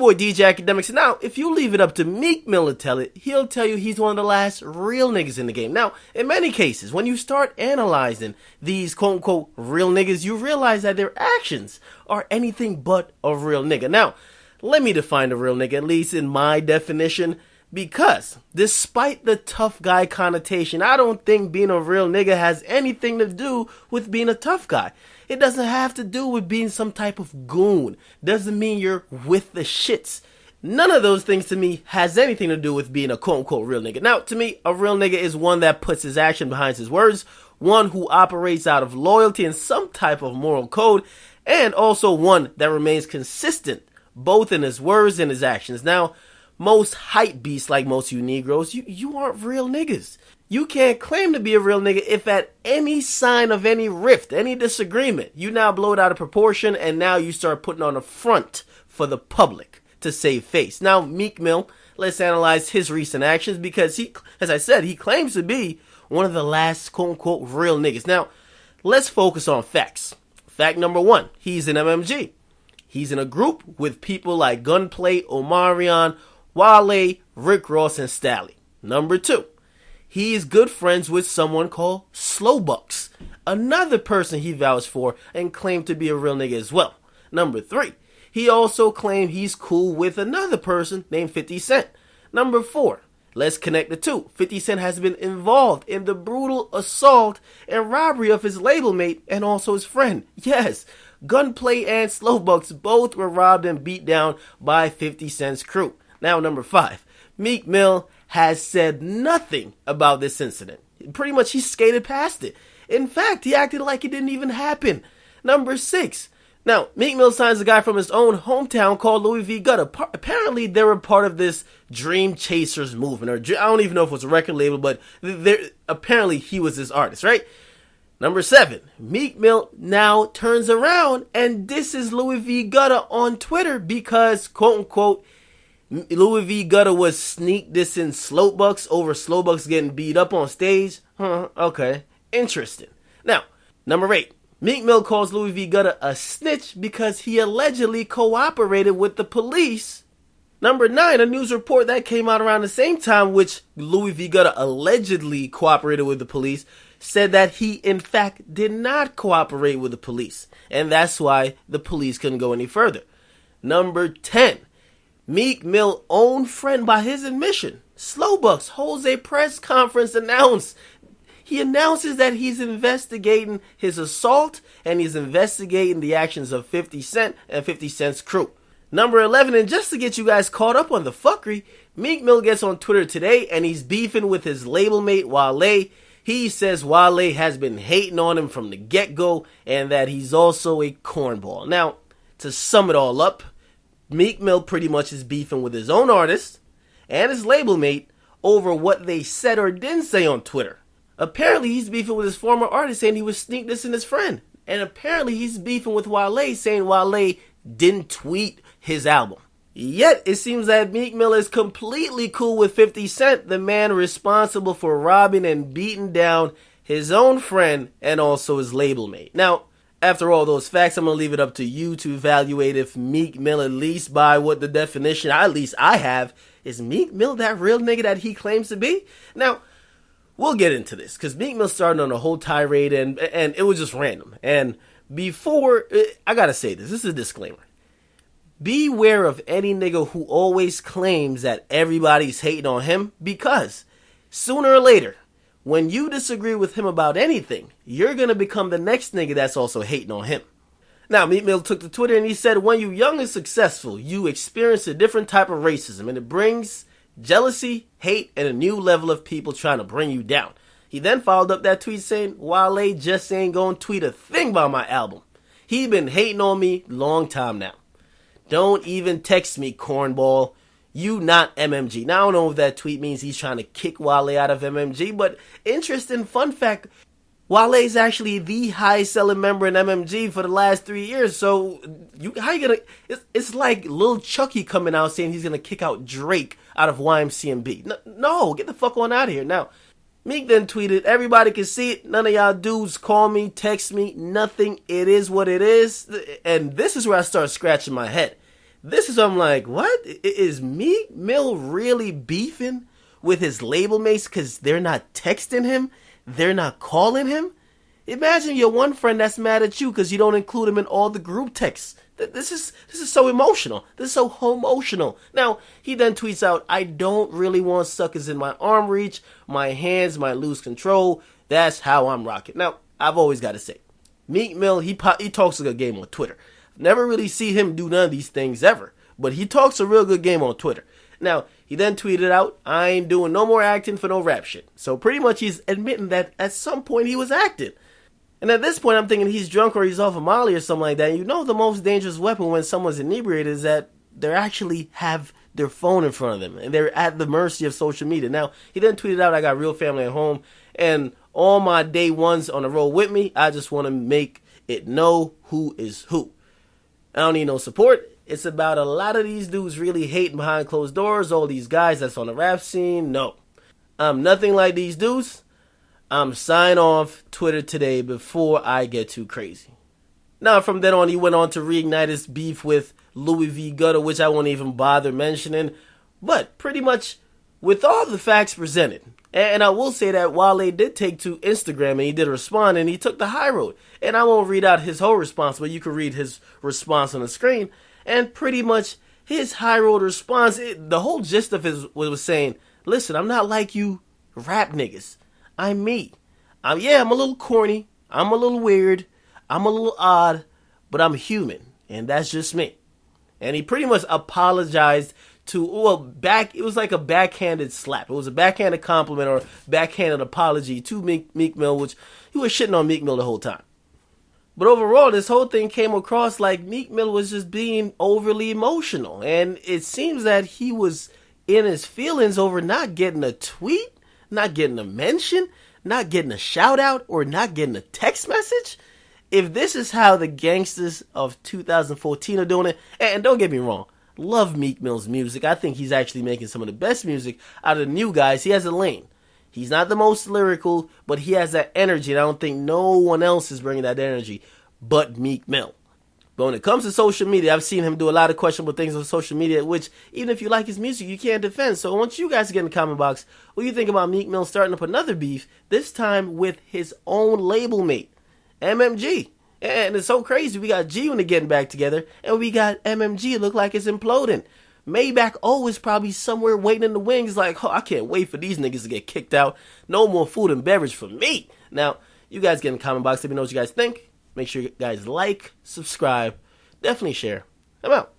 boy DJ Akademiks. Now, if you leave it up to Meek Mill to tell it, he'll tell you he's one of the last real niggas in the game. Now, in many cases, when you start analyzing these quote-unquote real niggas, you realize that their actions are anything but a real nigga. Now, let me define a real nigga, at least in my definition, because despite the tough guy connotation, I don't think being a real nigga has anything to do with being a tough guy. It doesn't have to do with being some type of goon. Doesn't mean you're with the shits. None of those things to me has anything to do with being a quote-unquote real nigga. Now, to me, a real nigga is one that puts his action behind his words, one who operates out of loyalty and some type of moral code, and also one that remains consistent, both in his words and his actions. Now, most hype beasts like most you Negroes, you aren't real niggas. You can't claim to be a real nigga if at any sign of any rift, any disagreement, you now blow it out of proportion and now you start putting on a front for the public to save face. Now, Meek Mill, let's analyze his recent actions because he, as I said, he claims to be one of the last quote-unquote real niggas. Now, let's focus on facts. Fact number one, he's in MMG. He's in a group with people like Gunplay, Omarion, Wale, Rick Ross, and Stally. Number two, he is good friends with someone called Slowbucks, another person he vouched for and claimed to be a real nigga as well. Number three, he also claimed he's cool with another person named 50 Cent. Number four, let's connect the two. 50 Cent has been involved in the brutal assault and robbery of his label mate and also his friend. Yes, Gunplay and Slowbucks both were robbed and beat down by 50 Cent's crew. Now, number five, Meek Mill has said nothing about this incident. Pretty much he skated past it. In fact, he acted like it didn't even happen. Number six, now, Meek Mill signs a guy from his own hometown called Louis V. Gutter. Apparently, they were part of this Dream Chasers movement, or I don't even know if it was a record label, but apparently he was this artist, right? Number seven, Meek Mill now turns around and disses Louis V. Gutter on Twitter because, quote-unquote, Louis V. Gutter was sneak dissing Slowbucks over Slowbucks getting beat up on stage. Okay, interesting. Now, number eight, Meek Mill calls Louis V. Gutter a snitch because he allegedly cooperated with the police. Number nine, a news report that came out around the same time, which Louis V. Gutter allegedly cooperated with the police, said that he, in fact, did not cooperate with the police. And that's why the police couldn't go any further. Number 10, Meek Mill's own friend, by his admission, Slowbucks, holds a press conference He announces that he's investigating his assault and he's investigating the actions of 50 Cent and 50 Cent's crew. Number 11, and just to get you guys caught up on the fuckery, Meek Mill gets on Twitter today and he's beefing with his label mate Wale. He says Wale has been hating on him from the get-go and that he's also a cornball. Now, to sum it all up, Meek Mill pretty much is beefing with his own artist and his label mate over what they said or didn't say on Twitter. Apparently, he's beefing with his former artist saying he was sneak dissing his friend. And apparently, he's beefing with Wale saying Wale didn't tweet his album. Yet, it seems that Meek Mill is completely cool with 50 Cent, the man responsible for robbing and beating down his own friend and also his label mate. Now, after all those facts, I'm going to leave it up to you to evaluate if Meek Mill, at least by what the definition, at least I have, is Meek Mill that real nigga that he claims to be? Now, we'll get into this, because Meek Mill started on a whole tirade, and it was just random. And before, I gotta say this is a disclaimer. Beware of any nigga who always claims that everybody's hating on him, because sooner or later, when you disagree with him about anything, you're gonna become the next nigga that's also hating on him. Now, Meek Mill took to Twitter and he said, when you're young and successful, you experience a different type of racism, and it brings jealousy, hate, and a new level of people trying to bring you down. He then followed up that tweet saying, Wale just ain't gonna tweet a thing about my album. He been hating on me long time now. Don't even text me, cornball. You not MMG. Now, I don't know if that tweet means he's trying to kick Wale out of MMG, but interesting fun fact, Wale is actually the highest selling member in MMG for the last 3 years. So, how you gonna, it's like Lil Chucky coming out saying he's gonna kick out Drake out of YMCMB. No, get the fuck on out of here. Now, Meek then tweeted, everybody can see it. None of y'all dudes call me, text me, nothing. It is what it is. And this is where I start scratching my head. this is, I'm like, what? Is Meek Mill really beefing with his label mates because they're not texting him? They're not calling him? Imagine your one friend that's mad at you because you don't include him in all the group texts. This is so emotional. This is so emotional. Now, he then tweets out, I don't really want suckers in my arm reach. My hands might lose control. That's how I'm rocking. Now, I've always got to say, Meek Mill, he talks a good game on Twitter. Never really see him do none of these things ever. But he talks a real good game on Twitter. Now, he then tweeted out, I ain't doing no more acting for no rap shit. So pretty much he's admitting that at some point he was acting. And at this point I'm thinking he's drunk or he's off of Molly or something like that. You know the most dangerous weapon when someone's inebriated is that they actually have their phone in front of them. And they're at the mercy of social media. Now, he then tweeted out, I got real family at home. And all my day ones on the road with me, I just want to make it know who is who. I don't need no support. It's about a lot of these dudes really hating behind closed doors. All these guys that's on the rap scene. No. I'm nothing like these dudes. I'm sign off Twitter today before I get too crazy. Now, from then on, he went on to reignite his beef with Louis V. Gutter, which I won't even bother mentioning. But pretty much with all the facts presented, and I will say that Wale did take to Instagram and he did respond and he took the high road. And I won't read out his whole response, but you can read his response on the screen. And pretty much his high road response, the whole gist of his was saying, listen, I'm not like you rap niggas. I'm me. I'm a little corny. I'm a little weird. I'm a little odd, but I'm human. And that's just me. And he pretty much apologized to, it was like a backhanded slap. It was a backhanded compliment or backhanded apology to Meek Mill, which he was shitting on Meek Mill the whole time. But overall, this whole thing came across like Meek Mill was just being overly emotional. And it seems that he was in his feelings over not getting a tweet, not getting a mention, not getting a shout out, or not getting a text message. If this is how the gangsters of 2014 are doing it, and don't get me wrong, love Meek Mill's music. I think he's actually making some of the best music out of the new guys. He has a lane. He's not the most lyrical, but he has that energy, and I don't think no one else is bringing that energy but Meek Mill. But when it comes to social media, I've seen him do a lot of questionable things on social media, which, even if you like his music, you can't defend. So I want you guys to get in the comment box what you think about Meek Mill starting up another beef, this time with his own label mate, MMG. And it's so crazy. We got G-Unit getting back together, and we got MMG. It look like it's imploding. Maybach O is probably somewhere waiting in the wings like, I can't wait for these niggas to get kicked out. No more food and beverage for me. Now, you guys get in the comment box. Let me know what you guys think. Make sure you guys like, subscribe, definitely share. I'm out.